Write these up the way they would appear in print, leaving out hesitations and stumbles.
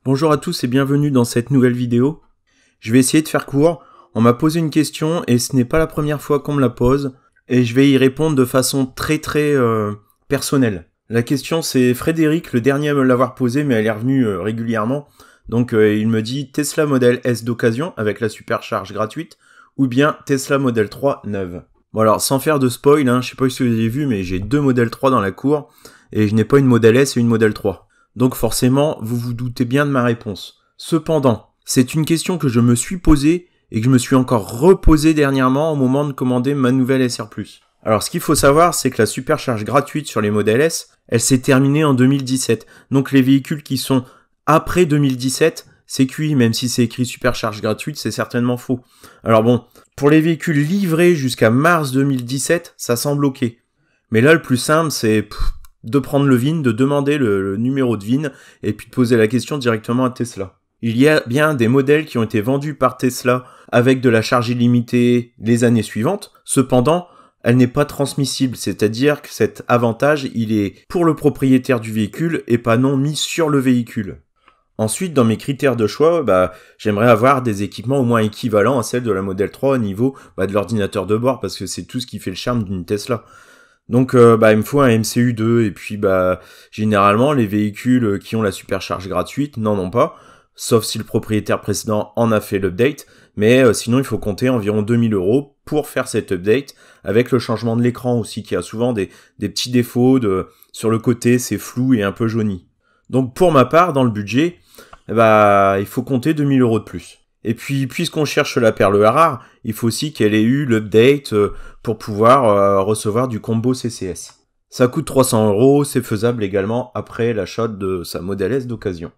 Bonjour à tous et bienvenue dans cette nouvelle vidéo. Je vais essayer de faire court. On m'a posé une question et ce n'est pas la première fois qu'on me la pose et je vais y répondre de façon très personnelle. La question c'est Frédéric, le dernier à me l'avoir posée mais elle est revenue régulièrement. Donc il me dit Tesla Model S d'occasion avec la supercharge gratuite ou bien Tesla Model 3 neuve. Bon alors sans faire de spoil, je sais pas si vous avez vu mais j'ai deux Model 3 dans la cour et je n'ai pas une Model S et une Model 3. Donc forcément, vous vous doutez bien de ma réponse. Cependant, c'est une question que je me suis posée et que je me suis encore reposée dernièrement au moment de commander ma nouvelle SR+. Alors ce qu'il faut savoir, c'est que la supercharge gratuite sur les modèles S, elle s'est terminée en 2017. Donc les véhicules qui sont après 2017, c'est cuit, même si c'est écrit supercharge gratuite, c'est certainement faux. Alors bon, pour les véhicules livrés jusqu'à mars 2017, ça semble ok. Mais là, le plus simple, c'est de prendre le VIN, de demander le numéro de VIN et puis de poser la question directement à Tesla. Il y a bien des modèles qui ont été vendus par Tesla avec de la charge illimitée les années suivantes. Cependant, elle n'est pas transmissible, c'est-à-dire que cet avantage, il est pour le propriétaire du véhicule et pas non mis sur le véhicule. Ensuite, dans mes critères de choix, j'aimerais avoir des équipements au moins équivalents à celles de la Model 3 au niveau de l'ordinateur de bord, parce que c'est tout ce qui fait le charme d'une Tesla. Donc il me faut un MCU2 et puis généralement les véhicules qui ont la supercharge gratuite n'en ont pas, sauf si le propriétaire précédent en a fait l'update, mais sinon il faut compter environ 2000 € pour faire cet update, avec le changement de l'écran aussi qui a souvent des petits défauts, sur le côté c'est flou et un peu jauni. Donc pour ma part dans le budget, il faut compter 2000 € de plus. Et puis, puisqu'on cherche la perle rare, il faut aussi qu'elle ait eu l'update pour pouvoir recevoir du combo CCS. Ça coûte 300 €, c'est faisable également après l'achat de sa Model S d'occasion.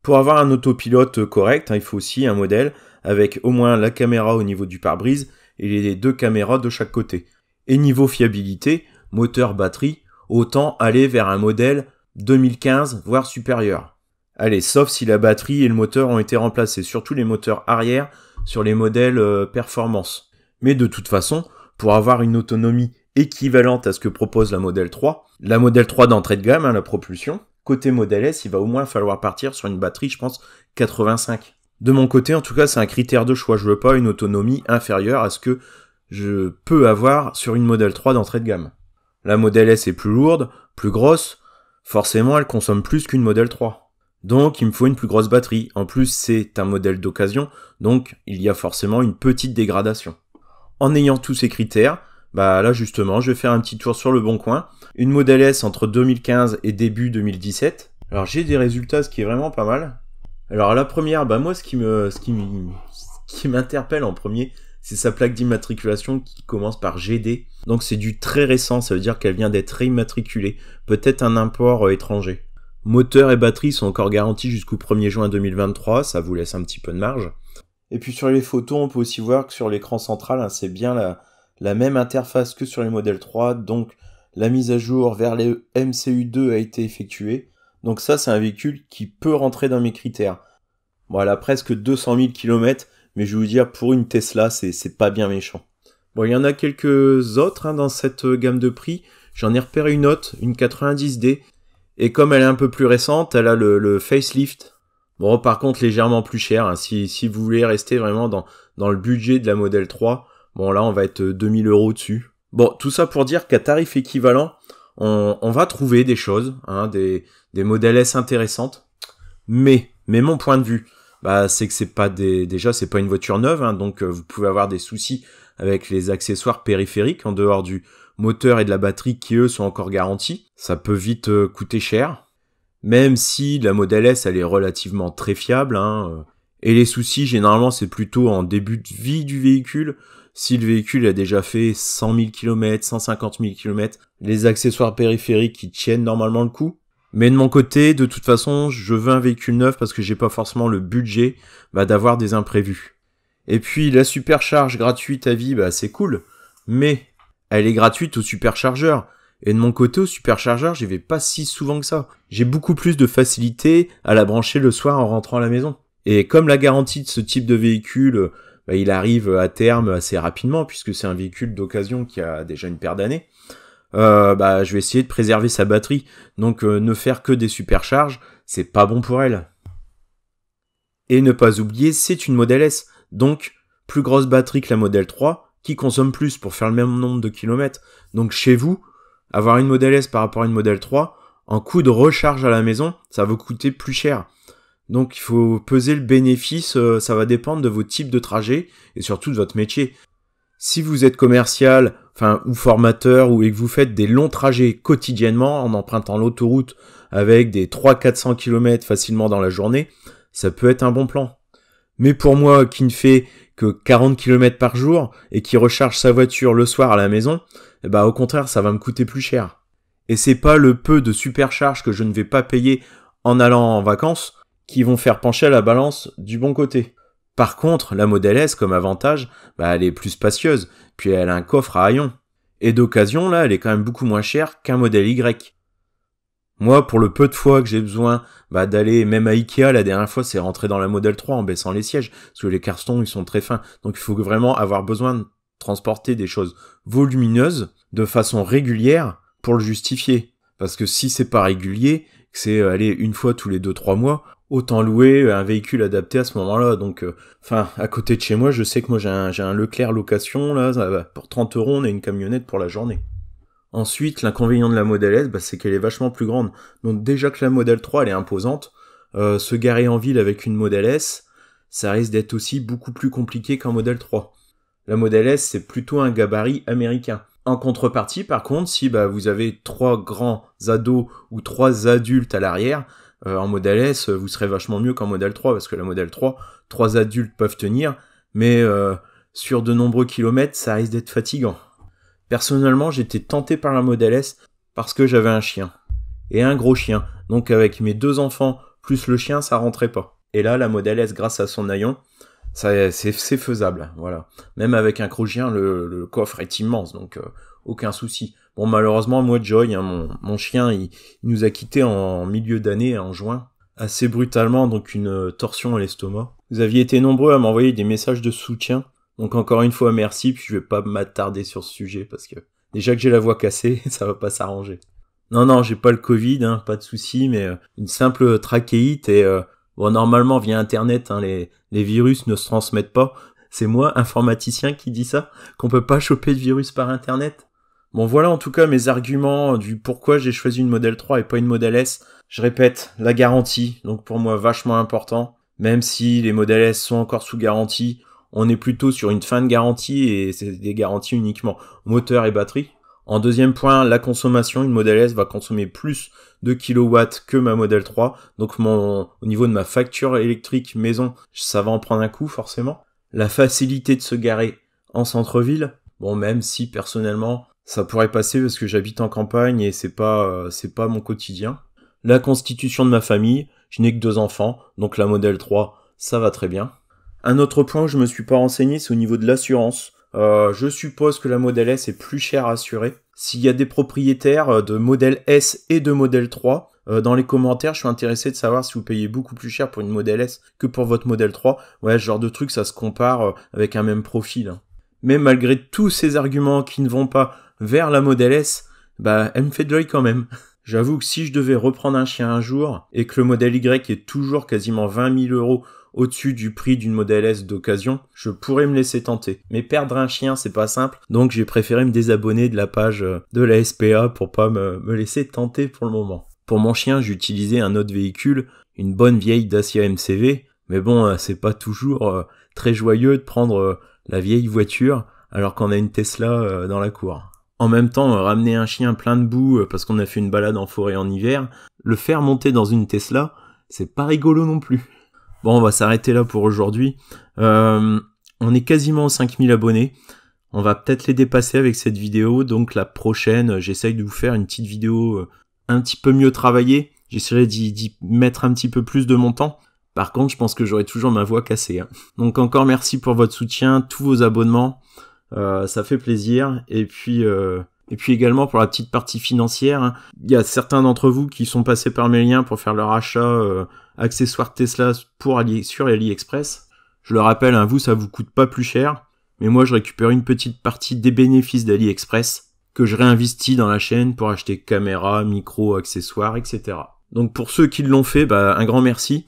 Pour avoir un autopilote correct, il faut aussi un modèle avec au moins la caméra au niveau du pare-brise et les deux caméras de chaque côté. Et niveau fiabilité, moteur, batterie, autant aller vers un modèle 2015 voire supérieur. Allez, sauf si la batterie et le moteur ont été remplacés, surtout les moteurs arrière sur les modèles performance. Mais de toute façon, pour avoir une autonomie équivalente à ce que propose la Model 3 d'entrée de gamme, la propulsion, côté Model S, il va au moins falloir partir sur une batterie, je pense, 85. De mon côté, en tout cas, c'est un critère de choix. Je veux pas une autonomie inférieure à ce que je peux avoir sur une Model 3 d'entrée de gamme. La Model S est plus lourde, plus grosse, forcément elle consomme plus qu'une Model 3. Donc il me faut une plus grosse batterie. En plus c'est un modèle d'occasion, donc il y a forcément une petite dégradation. En ayant tous ces critères, là justement je vais faire un petit tour sur le bon coin. Une Model S entre 2015 et début 2017. Alors j'ai des résultats, ce qui est vraiment pas mal. Alors la première, moi ce qui m'interpelle en premier, c'est sa plaque d'immatriculation qui commence par GD. Donc c'est du très récent, ça veut dire qu'elle vient d'être réimmatriculée. Peut-être un import étranger. Moteur et batterie sont encore garantis jusqu'au 1er juin 2023, ça vous laisse un petit peu de marge. Et puis sur les photos, on peut aussi voir que sur l'écran central, c'est bien la même interface que sur les Model 3, donc la mise à jour vers les MCU2 a été effectuée. Donc ça, c'est un véhicule qui peut rentrer dans mes critères. Bon, elle a presque 200 000 km, mais je vais vous dire, pour une Tesla, c'est pas bien méchant. Bon, il y en a quelques autres dans cette gamme de prix. J'en ai repéré une autre, une 90D, et comme elle est un peu plus récente, elle a le facelift. Bon, par contre, légèrement plus cher. Si vous voulez rester vraiment dans le budget de la Model 3, là, on va être 2000 € dessus. Bon, tout ça pour dire qu'à tarif équivalent, on va trouver des choses, des Model S intéressantes. Mais mon point de vue, c'est que c'est pas c'est pas une voiture neuve, donc vous pouvez avoir des soucis avec les accessoires périphériques en dehors du moteur et de la batterie qui eux sont encore garantis. Ça peut vite coûter cher, même si la Model S elle est relativement très fiable, et les soucis généralement c'est plutôt en début de vie du véhicule. Si le véhicule a déjà fait 100 000 km, 150 000 km, les accessoires périphériques qui tiennent normalement le coup. Mais de mon côté, de toute façon, je veux un véhicule neuf parce que j'ai pas forcément le budget d'avoir des imprévus. Et puis la supercharge gratuite à vie, c'est cool, mais elle est gratuite au superchargeur. Et de mon côté, au superchargeur, j'y vais pas si souvent que ça. J'ai beaucoup plus de facilité à la brancher le soir en rentrant à la maison. Et comme la garantie de ce type de véhicule, il arrive à terme assez rapidement, puisque c'est un véhicule d'occasion qui a déjà une paire d'années, je vais essayer de préserver sa batterie. Donc ne faire que des supercharges, c'est pas bon pour elle. Et ne pas oublier, c'est une Model S, donc plus grosse batterie que la Model 3, qui consomme plus pour faire le même nombre de kilomètres. Donc chez vous, avoir une Model S par rapport à une Model 3, en coût de recharge à la maison, ça va vous coûter plus cher. Donc il faut peser le bénéfice, ça va dépendre de vos types de trajets et surtout de votre métier. Si vous êtes commercial, ou formateur, et que vous faites des longs trajets quotidiennement en empruntant l'autoroute avec des 300-400 km facilement dans la journée, ça peut être un bon plan. Mais pour moi qui ne fais que 40 km par jour et qui recharge sa voiture le soir à la maison, au contraire, ça va me coûter plus cher. Et c'est pas le peu de supercharge que je ne vais pas payer en allant en vacances qui vont faire pencher la balance du bon côté. Par contre, la Model S, comme avantage, elle est plus spacieuse, puis elle a un coffre à haillons. Et d'occasion, là, elle est quand même beaucoup moins chère qu'un Model Y. Moi, pour le peu de fois que j'ai besoin d'aller, même à Ikea, la dernière fois, c'est rentrer dans la Model 3 en baissant les sièges, parce que les cartons, ils sont très fins. Donc il faut vraiment avoir besoin de transporter des choses volumineuses de façon régulière pour le justifier. Parce que si c'est pas régulier, que c'est aller une fois tous les 2-3 mois, autant louer un véhicule adapté à ce moment-là. Donc, à côté de chez moi, je sais que moi j'ai un Leclerc location, là, pour 30 €, on a une camionnette pour la journée. Ensuite, l'inconvénient de la Model S, c'est qu'elle est vachement plus grande. Donc déjà que la Model 3, elle est imposante, se garer en ville avec une Model S, ça risque d'être aussi beaucoup plus compliqué qu'un Model 3. La Model S, c'est plutôt un gabarit américain. En contrepartie, par contre, si vous avez 3 grands ados ou 3 adultes à l'arrière, en Model S, vous serez vachement mieux qu'en Model 3, parce que la Model 3, 3 adultes peuvent tenir, mais sur de nombreux kilomètres, ça risque d'être fatigant. Personnellement, j'étais tenté par la Model S parce que j'avais un chien. Et un gros chien. Donc avec mes 2 enfants plus le chien, ça rentrait pas. Et là, la Model S, grâce à son haillon, c'est faisable. Voilà. Même avec un gros chien, le coffre est immense, donc aucun souci. Bon, malheureusement, moi, Joy, mon chien, il nous a quittés en milieu d'année, en juin, assez brutalement, donc une torsion à l'estomac. Vous aviez été nombreux à m'envoyer des messages de soutien. Donc encore une fois, merci, puis je vais pas m'attarder sur ce sujet, parce que déjà que j'ai la voix cassée, ça va pas s'arranger. Non, j'ai pas le Covid, pas de souci, mais une simple trachéite, et normalement, via Internet, les virus ne se transmettent pas. C'est moi, informaticien, qui dit ça, qu'on peut pas choper de virus par Internet. Bon, voilà en tout cas mes arguments du pourquoi j'ai choisi une Model 3 et pas une Model S. Je répète, la garantie, donc pour moi vachement important, même si les Model S sont encore sous garantie, on est plutôt sur une fin de garantie et c'est des garanties uniquement moteur et batterie. En deuxième point, la consommation, une Model S va consommer plus de kilowatts que ma Model 3. Donc au niveau de ma facture électrique maison, ça va en prendre un coup forcément. La facilité de se garer en centre-ville, bon même si personnellement ça pourrait passer parce que j'habite en campagne et c'est pas mon quotidien. La constitution de ma famille, je n'ai que 2 enfants, donc la Model 3, ça va très bien. Un autre point où je me suis pas renseigné, c'est au niveau de l'assurance. Je suppose que la Model S est plus chère à assurer. S'il y a des propriétaires de Model S et de Model 3, dans les commentaires, je suis intéressé de savoir si vous payez beaucoup plus cher pour une Model S que pour votre Model 3. Ouais, ce genre de truc, ça se compare avec un même profil. Mais malgré tous ces arguments qui ne vont pas vers la Model S, elle me fait de l'œil quand même. J'avoue que si je devais reprendre un chien un jour, et que le Model Y est toujours quasiment 20 000 € au-dessus du prix d'une Model S d'occasion, je pourrais me laisser tenter. Mais perdre un chien, c'est pas simple, donc j'ai préféré me désabonner de la page de la SPA pour pas me laisser tenter pour le moment. Pour mon chien, j'ai utilisé un autre véhicule, une bonne vieille Dacia MCV, mais bon, c'est pas toujours très joyeux de prendre la vieille voiture alors qu'on a une Tesla dans la cour. En même temps, ramener un chien plein de boue parce qu'on a fait une balade en forêt en hiver, le faire monter dans une Tesla, c'est pas rigolo non plus. Bon, on va s'arrêter là pour aujourd'hui. On est quasiment aux 5000 abonnés. On va peut-être les dépasser avec cette vidéo. Donc la prochaine, j'essaye de vous faire une petite vidéo un petit peu mieux travaillée. J'essaierai d'y mettre un petit peu plus de mon temps. Par contre, je pense que j'aurai toujours ma voix cassée. Donc encore merci pour votre soutien, tous vos abonnements. Ça fait plaisir. Et puis également pour la petite partie financière, il y a certains d'entre vous qui sont passés par mes liens pour faire leur achat accessoires Tesla sur AliExpress. Je le rappelle, vous, ça vous coûte pas plus cher, mais moi je récupère une petite partie des bénéfices d'AliExpress que je réinvestis dans la chaîne pour acheter caméra, micro, accessoires, etc. Donc pour ceux qui l'ont fait, un grand merci.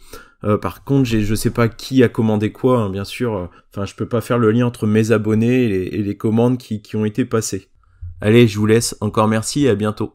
Par contre, je sais pas qui a commandé quoi, hein, bien sûr. Enfin, je peux pas faire le lien entre mes abonnés et les commandes qui ont été passées. Allez, je vous laisse. Encore merci et à bientôt.